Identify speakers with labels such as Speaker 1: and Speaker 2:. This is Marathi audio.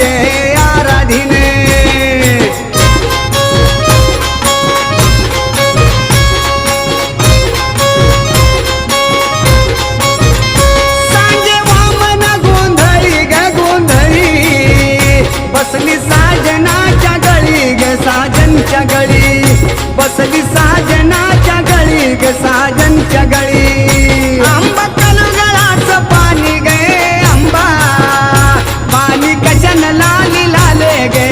Speaker 1: गे आराधीने सांजे वामन गोंधळी ग गोंधळी बसली साजनाच्या गळी ग साजनच्या गळी बसली साजनाच्या गळी ग साजनच्या गळी आंबा कलगळाचं पाणी गे आंबा पाणी कशन लाली लाले गे